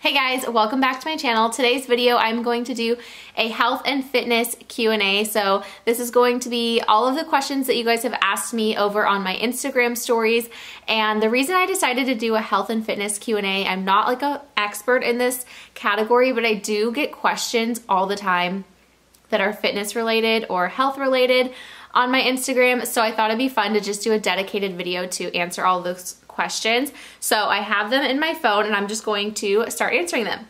Hey guys, welcome back to my channel. Today's video I'm going to do a health and fitness Q&A. So this is going to be all of the questions that you guys have asked me over on my Instagram stories. And the reason I decided to do a health and fitness Q&A, I'm not like an expert in this category, but I do get questions all the time that are fitness related or health related on my Instagram. So I thought it'd be fun to just do a dedicated video to answer all those questions. So I have them in my phone and I'm just going to start answering them.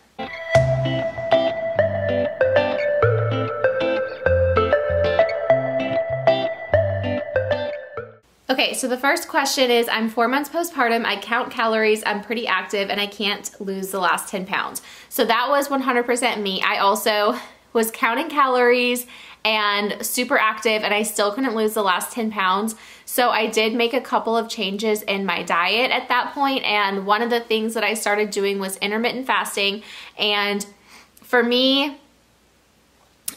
Okay, so the first question is, I'm 4 months postpartum, I count calories, I'm pretty active, and I can't lose the last 10 pounds. So that was 100% me. I also was counting calories and super active, and I still couldn't lose the last 10 pounds. So I did make a couple of changes in my diet at that point, and one of the things that I started doing was intermittent fasting. And for me,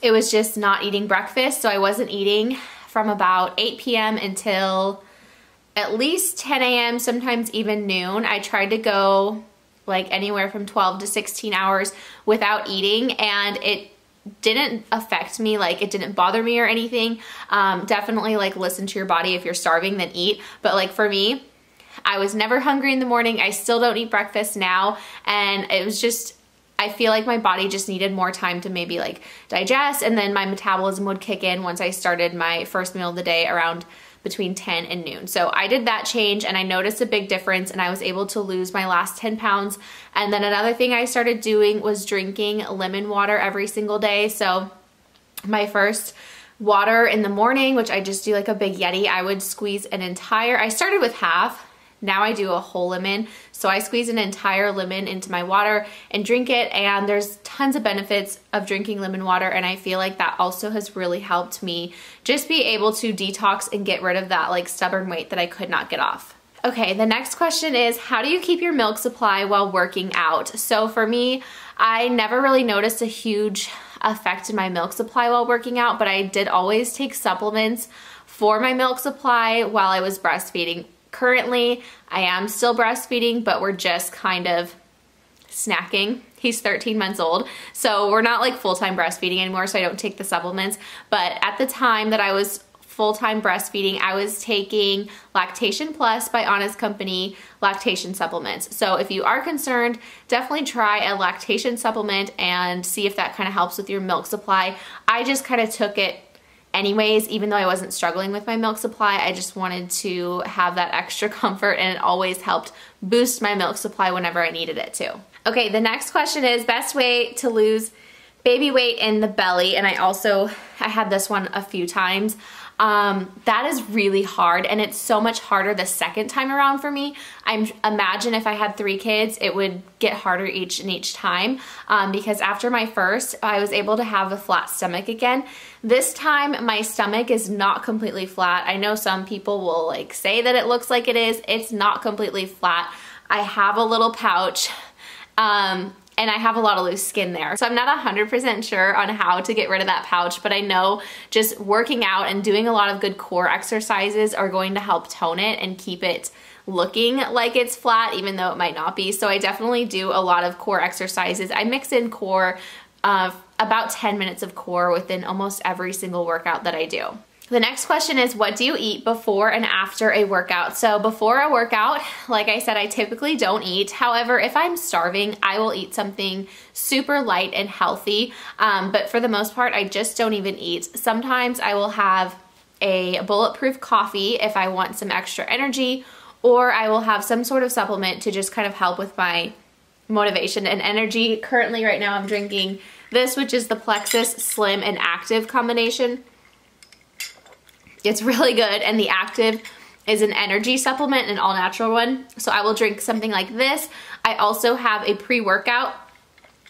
it was just not eating breakfast. So I wasn't eating from about 8 p.m. until at least 10 a.m., sometimes even noon. I tried to go like anywhere from 12 to 16 hours without eating, and it didn't affect me, like it didn't bother me or anything. Definitely like listen to your body. If you're starving, then eat. But like for me, I was never hungry in the morning. I still don't eat breakfast now. And it was just, I feel like my body just needed more time to maybe like digest, and then my metabolism would kick in once I started my first meal of the day around between 10 and noon. So I did that change and I noticed a big difference, and I was able to lose my last 10 pounds. And then another thing I started doing was drinking lemon water every single day. So my first water in the morning, which I just do like a big Yeti, I would squeeze an entire, I started with half. Now I do a whole lemon. So I squeeze an entire lemon into my water and drink it, and there's tons of benefits of drinking lemon water, and I feel like that also has really helped me just be able to detox and get rid of that like stubborn weight that I could not get off. Okay, the next question is, how do you keep your milk supply while working out? So for me, I never really noticed a huge effect in my milk supply while working out, but I did always take supplements for my milk supply while I was breastfeeding. Currently, I am still breastfeeding, but we're just kind of snacking. He's 13 months old, so we're not like full-time breastfeeding anymore, so I don't take the supplements. But at the time that I was full-time breastfeeding, I was taking Lactation Plus by Honest Company lactation supplements. So if you are concerned, definitely try a lactation supplement and see if that kind of helps with your milk supply. I just kind of took it anyways, even though I wasn't struggling with my milk supply. I just wanted to have that extra comfort, and it always helped boost my milk supply whenever I needed it to. Okay, the next question is, best way to lose baby weight in the belly. And I had this one a few times. That is really hard, and it's so much harder the second time around for me. I imagine if I had 3 kids, it would get harder each time, because after my first, I was able to have a flat stomach again. This time, my stomach is not completely flat. I know some people will like say that it looks like it is. It's not completely flat. I have a little pouch, and I have a lot of loose skin there. So I'm not 100% sure on how to get rid of that pouch, but I know just working out and doing a lot of good core exercises are going to help tone it and keep it looking like it's flat, even though it might not be. So I definitely do a lot of core exercises. I mix in core, about 10 minutes of core within almost every single workout that I do. The next question is, what do you eat before and after a workout? So before a workout, like I said, I typically don't eat. However, if I'm starving, I will eat something super light and healthy. But for the most part, I just don't even eat. Sometimes I will have a bulletproof coffee if I want some extra energy, or I will have some sort of supplement to just kind of help with my motivation and energy. Currently, right now, I'm drinking this, which is the Plexus Slim and Active combination. It's really good, and the Active is an energy supplement, an all-natural one. So I will drink something like this. I also have a pre-workout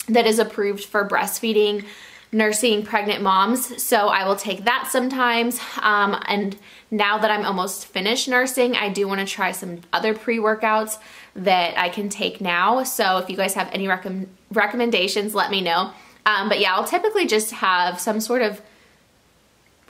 that is approved for breastfeeding, nursing pregnant moms. So I will take that sometimes. And now that I'm almost finished nursing, I do want to try some other pre-workouts that I can take now. So if you guys have any recommendations, let me know. But yeah, I'll typically just have some sort of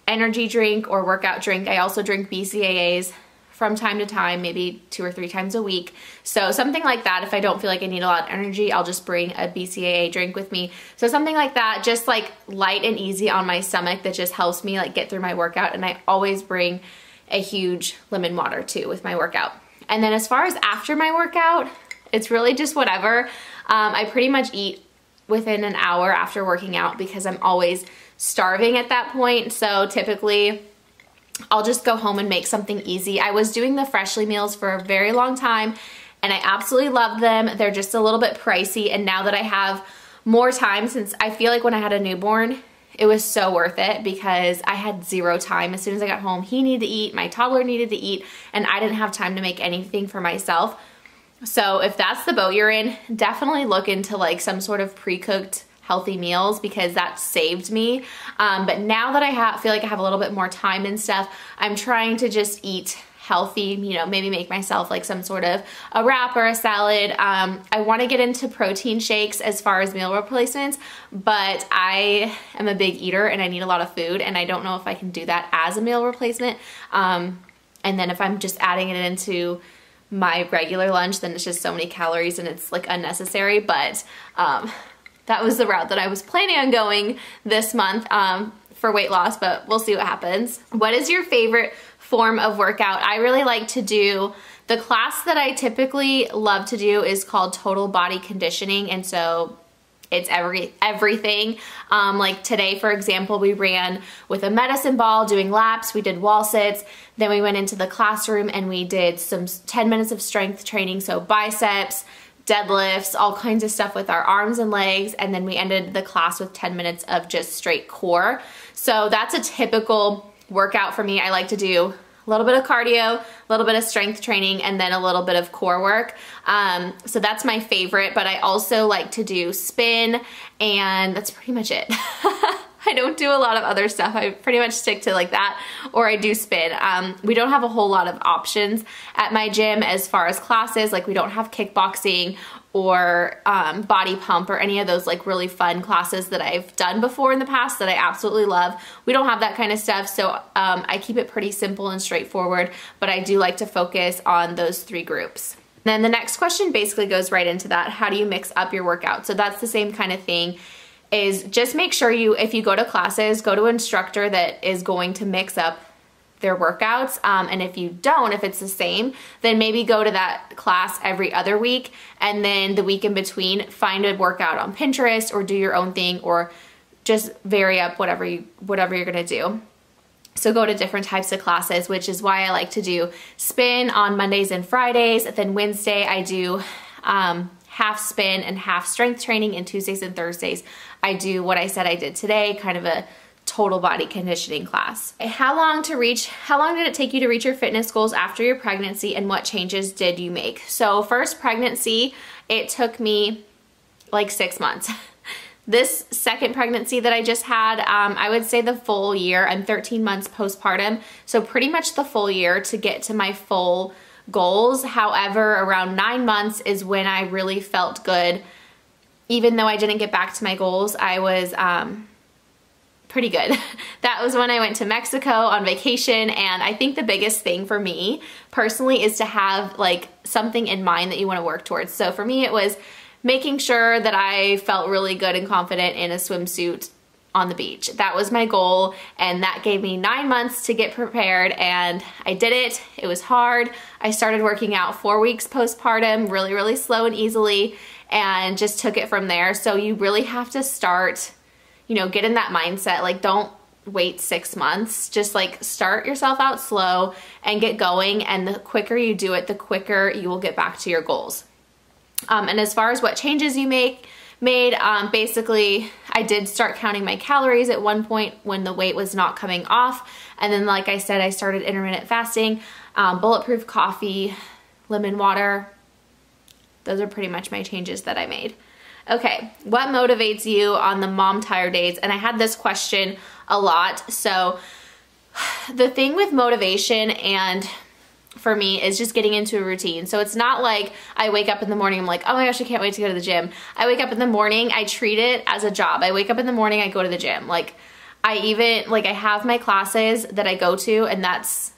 energy drink or workout drink. I also drink BCAAs from time to time, maybe 2 or 3 times a week. So something like that, if I don't feel like I need a lot of energy, I'll just bring a BCAA drink with me. So something like that, just like light and easy on my stomach, that just helps me like get through my workout. And I always bring a huge lemon water too with my workout. And then as far as after my workout, it's really just whatever. I pretty much eat within an hour after working out because I'm always starving at that point. So typically I'll just go home and make something easy. I was doing the Freshly meals for a very long time and I absolutely love them. They're just a little bit pricey, and now that I have more time, since I feel like when I had a newborn, it was so worth it because I had 0 time. As soon as I got home, he needed to eat, my toddler needed to eat, and I didn't have time to make anything for myself. So if that's the boat you're in, definitely look into like some sort of pre-cooked healthy meals because that saved me. But now that I feel like I have a little bit more time and stuff, I'm trying to just eat healthy, you know, maybe make myself like some sort of a wrap or a salad. I want to get into protein shakes as far as meal replacements, but I am a big eater and I need a lot of food, and I don't know if I can do that as a meal replacement. And then if I'm just adding it into my regular lunch, then it's just so many calories and it's like unnecessary. But that was the route that I was planning on going this month for weight loss, but we'll see what happens. What is your favorite form of workout? I really like to do, the class that I typically love to do is called Total Body Conditioning, and so it's everything. Like today, for example, we ran with a medicine ball doing laps, we did wall sits, then we went into the classroom and we did some 10 minutes of strength training, so biceps, deadlifts, all kinds of stuff with our arms and legs, and then we ended the class with 10 minutes of just straight core. So that's a typical workout for me. I like to do a little bit of cardio, a little bit of strength training, and then a little bit of core work. So that's my favorite, but I also like to do spin, and that's pretty much it. I don't do a lot of other stuff. I pretty much stick to like that, or I do spin. We don't have a whole lot of options at my gym as far as classes. Like we don't have kickboxing or body pump or any of those like really fun classes that I've done before in the past that I absolutely love. We don't have that kind of stuff, so I keep it pretty simple and straightforward, but I do like to focus on those 3 groups. Then the next question basically goes right into that. How do you mix up your workout? So that's the same kind of thing, is just make sure if you go to classes, go to an instructor that is going to mix up their workouts. And if you don't, if it's the same, then maybe go to that class every other week, and then the week in between, find a workout on Pinterest or do your own thing, or just vary up whatever you're gonna do. So go to different types of classes, which is why I like to do spin on Mondays and Fridays. Then Wednesday I do half spin and half strength training, and Tuesdays and Thursdays I do what I said I did today, kind of a total body conditioning class. How long did it take you to reach your fitness goals after your pregnancy, and what changes did you make? So first pregnancy, it took me like 6 months. This second pregnancy that I just had, I would say the full year. I'm 13 months postpartum, so pretty much the full year to get to my full goals. However, around 9 months is when I really felt good. Even though I didn't get back to my goals, I was pretty good. That was when I went to Mexico on vacation, and I think the biggest thing for me personally is to have like something in mind that you want to work towards. So for me, it was making sure that I felt really good and confident in a swimsuit on the beach. That was my goal, and that gave me 9 months to get prepared, and I did it. It was hard. I started working out 4 weeks postpartum, really, really slow and easily, and just took it from there. So you really have to start, you know, get in that mindset. Like, don't wait 6 months. Just like start yourself out slow and get going, and the quicker you do it, the quicker you will get back to your goals. And as far as what changes you made, basically I did start counting my calories at one point when the weight was not coming off, and then like I said, I started intermittent fasting, bulletproof coffee, lemon water. Those are pretty much my changes that I made. Okay, what motivates you on the mom tired days? And I had this question a lot. So the thing with motivation and for me is just getting into a routine. So it's not like I wake up in the morning, I'm like, oh my gosh, I can't wait to go to the gym. I wake up in the morning, I treat it as a job. I wake up in the morning, I go to the gym. Like I have my classes that I go to, and that's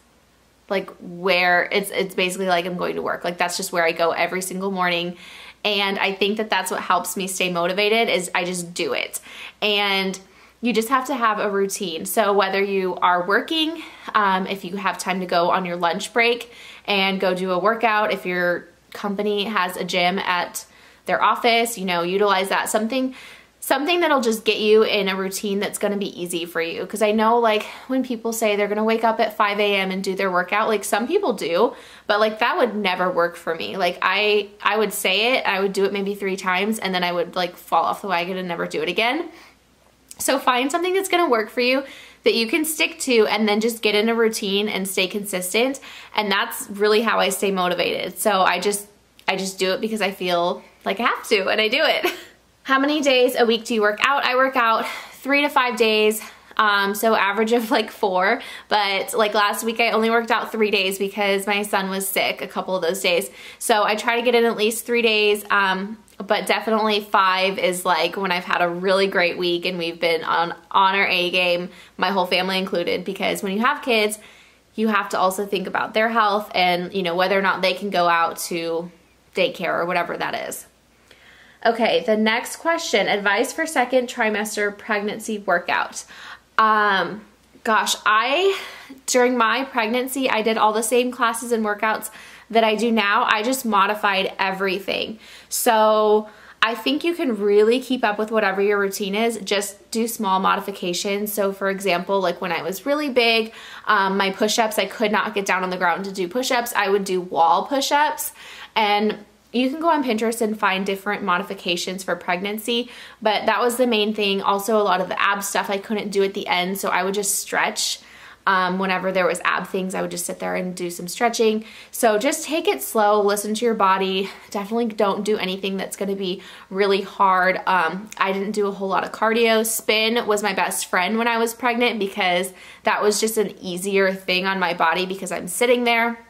like where it's basically like I'm going to work. Like that's just where I go every single morning. And I think that that's what helps me stay motivated is I just do it. And you just have to have a routine. So whether you are working, if you have time to go on your lunch break and go do a workout, if your company has a gym at their office, you know, utilize that. Something that'll just get you in a routine that's going to be easy for you. Because I know like when people say they're going to wake up at 5 a.m. and do their workout, like some people do, but like that would never work for me. Like I would say it, I would do it maybe 3 times and then I would like fall off the wagon and never do it again. So find something that's going to work for you that you can stick to and then just get in a routine and stay consistent. And that's really how I stay motivated. So I just do it because I feel like I have to and I do it. How many days a week do you work out? I work out 3 to 5 days, so average of like 4, but like last week I only worked out 3 days because my son was sick a couple of those days. So I try to get in at least 3 days, but definitely 5 is like when I've had a really great week and we've been on our A game, my whole family included, because when you have kids, you have to also think about their health and, you know, whether or not they can go out to daycare or whatever that is. Okay, the next question, advice for second trimester pregnancy workout. Gosh, during my pregnancy, I did all the same classes and workouts that I do now. I just modified everything. So I think you can really keep up with whatever your routine is. Just do small modifications. So for example, like when I was really big, my push-ups, I could not get down on the ground to do push-ups. I would do wall push-ups, and you can go on Pinterest and find different modifications for pregnancy, but that was the main thing. Also, a lot of the ab stuff I couldn't do at the end, so I would just stretch. Whenever there was ab things, I would just sit there and do some stretching. So just take it slow, listen to your body. Definitely don't do anything that's gonna be really hard. I didn't do a whole lot of cardio. Spin was my best friend when I was pregnant because that was just an easier thing on my body because I'm sitting there,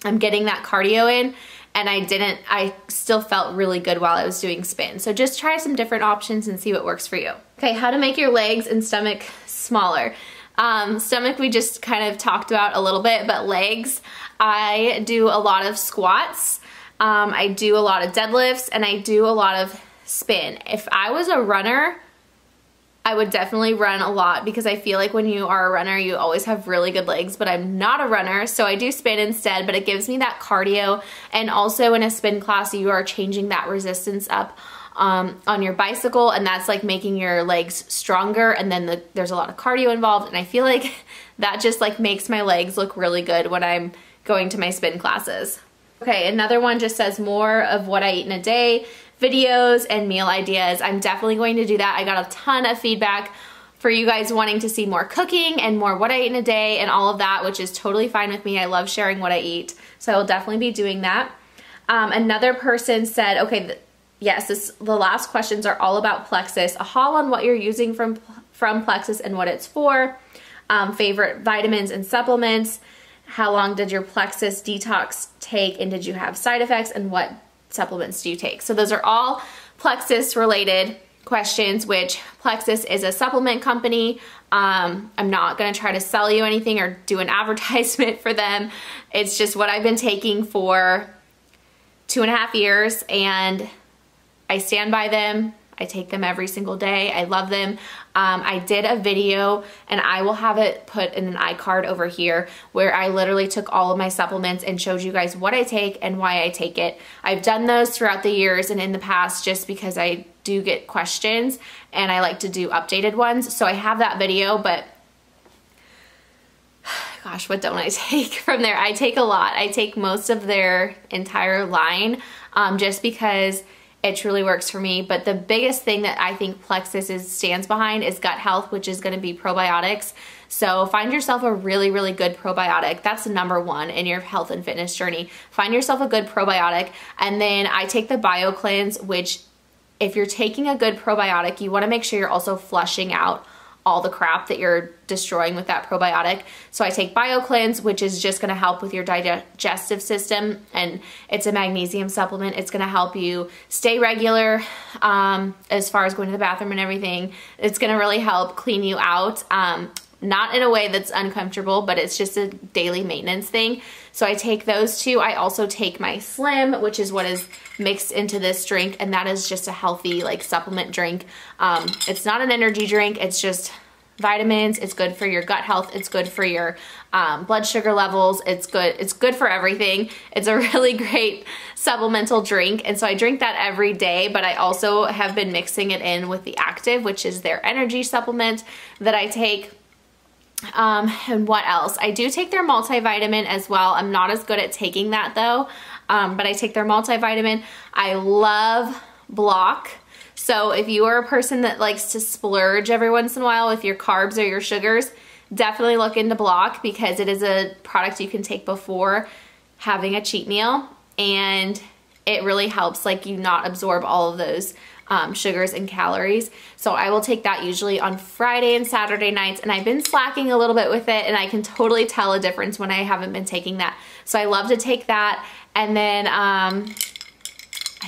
I'm getting that cardio in, and I still felt really good while I was doing spin. So just try some different options and see what works for you. Okay, how to make your legs and stomach smaller. Stomach we just kind of talked about a little bit, but legs, I do a lot of squats, I do a lot of deadlifts, and I do a lot of spin. If I was a runner, I would definitely run a lot because I feel like when you are a runner, you always have really good legs, but I'm not a runner, so I do spin instead, but it gives me that cardio. And also in a spin class, you are changing that resistance up on your bicycle, and that's like making your legs stronger, and then there's a lot of cardio involved, and I feel like that just like makes my legs look really good when I'm going to my spin classes. Okay, another one just says more of what I eat in a day, videos and meal ideas. I'm definitely going to do that. I got a ton of feedback for you guys wanting to see more cooking and more what I eat in a day and all of that, which is totally fine with me. I love sharing what I eat, so I will definitely be doing that. Another person said, okay, yes, the last questions are all about Plexus. A haul on what you're using from Plexus and what it's for, favorite vitamins and supplements, how long did your Plexus detox take, and did you have side effects, and what supplements do you take? So those are all Plexus related questions, which Plexus is a supplement company. I'm not going to try to sell you anything or do an advertisement for them. It's just what I've been taking for 2.5 years, and I stand by them. I take them every single day. I love them. I did a video, and I will have it put in an iCard over here, where I literally took all of my supplements and showed you guys what I take and why I take it. I've done those throughout the years and in the past just because I do get questions and I like to do updated ones. So I have that video, but gosh, what don't I take from there? I take a lot. I take most of their entire line just because it truly works for me. But the biggest thing that I think Plexus stands behind is gut health, which is going to be probiotics. So find yourself a really, really good probiotic. That's number one in your health and fitness journey. Find yourself a good probiotic. And then I take the BioCleanse, which if you're taking a good probiotic, you want to make sure you're also flushing out all the crap that you're destroying with that probiotic. So I take BioCleanse, which is just gonna help with your digestive system, and it's a magnesium supplement. It's gonna help you stay regular as far as going to the bathroom and everything. It's gonna really help clean you out. not in a way that's uncomfortable, but it's just a daily maintenance thing. So I take those two. I also take my Slim, which is what is mixed into this drink, and that is just a healthy like supplement drink. It's not an energy drink, it's just vitamins. It's good for your gut health. It's good for your blood sugar levels. It's good for everything. It's a really great supplemental drink, and so I drink that every day, but I also have been mixing it in with the Active, which is their energy supplement that I take. And what else? I do take their multivitamin as well. I'm not as good at taking that though, but I take their multivitamin. I love Block. So if you are a person that likes to splurge every once in a while with your carbs or your sugars, definitely look into Block, because it is a product you can take before having a cheat meal, and it really helps like you not absorb all of those sugars and calories. So I will take that usually on Friday and Saturday nights, and I've been slacking a little bit with it, and I can totally tell a difference when I haven't been taking that. So I love to take that. And then I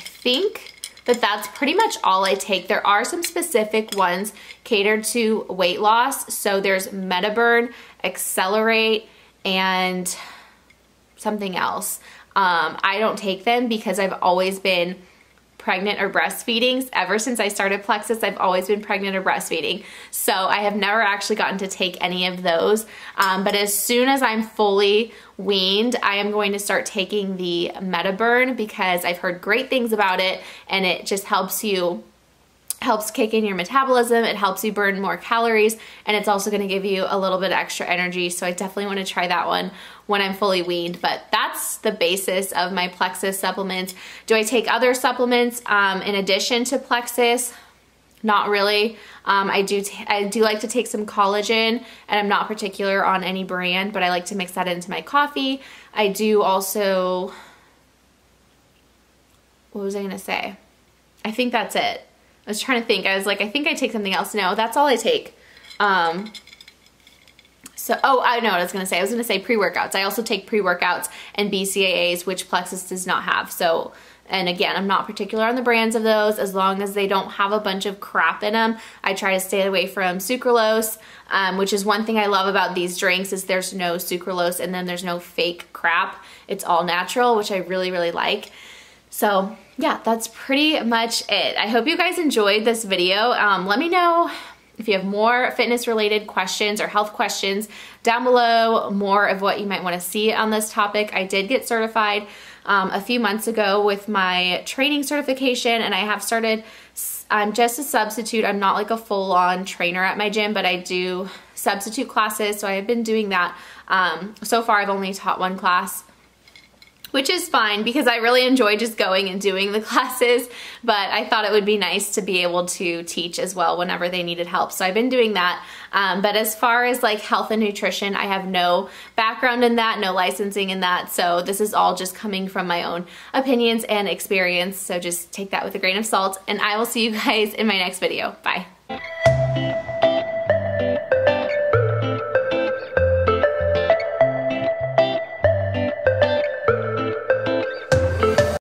think that that's pretty much all I take. There are some specific ones catered to weight loss. So there's MetaBurn, Accelerate, and something else. I don't take them because I've always been pregnant or breastfeeding. Ever since I started Plexus, I've always been pregnant or breastfeeding. So I have never actually gotten to take any of those. But as soon as I'm fully weaned, I am going to start taking the MetaBurn, because I've heard great things about it, and it just helps kick in your metabolism. It helps you burn more calories, and it's also going to give you a little bit extra energy. So I definitely want to try that one when I'm fully weaned. But that's the basis of my Plexus supplements. Do I take other supplements in addition to Plexus? Not really. I do like to take some collagen, and I'm not particular on any brand, but I like to mix that into my coffee. I do also, what was I going to say? I think that's it. I was trying to think. I was like, I think I take something else. No, that's all I take. I know what I was going to say. I was going to say pre-workouts. I also take pre-workouts and BCAAs, which Plexus does not have. So, and again, I'm not particular on the brands of those, as long as they don't have a bunch of crap in them. I try to stay away from sucralose, which is one thing I love about these drinks, is there's no sucralose, and then there's no fake crap. It's all natural, which I really, really like. So yeah, that's pretty much it. I hope you guys enjoyed this video. Let me know if you have more fitness related questions or health questions down below, more of what you might want to see on this topic. I did get certified a few months ago with my training certification, and I have started, I'm just a substitute. I'm not like a full-on trainer at my gym, but I do substitute classes, so I have been doing that. So far I've only taught one class, which is fine because I really enjoy just going and doing the classes, but I thought it would be nice to be able to teach as well whenever they needed help. So I've been doing that. But as far as like health and nutrition, I have no background in that, no licensing in that. So this is all just coming from my own opinions and experience. So just take that with a grain of salt, and I will see you guys in my next video. Bye.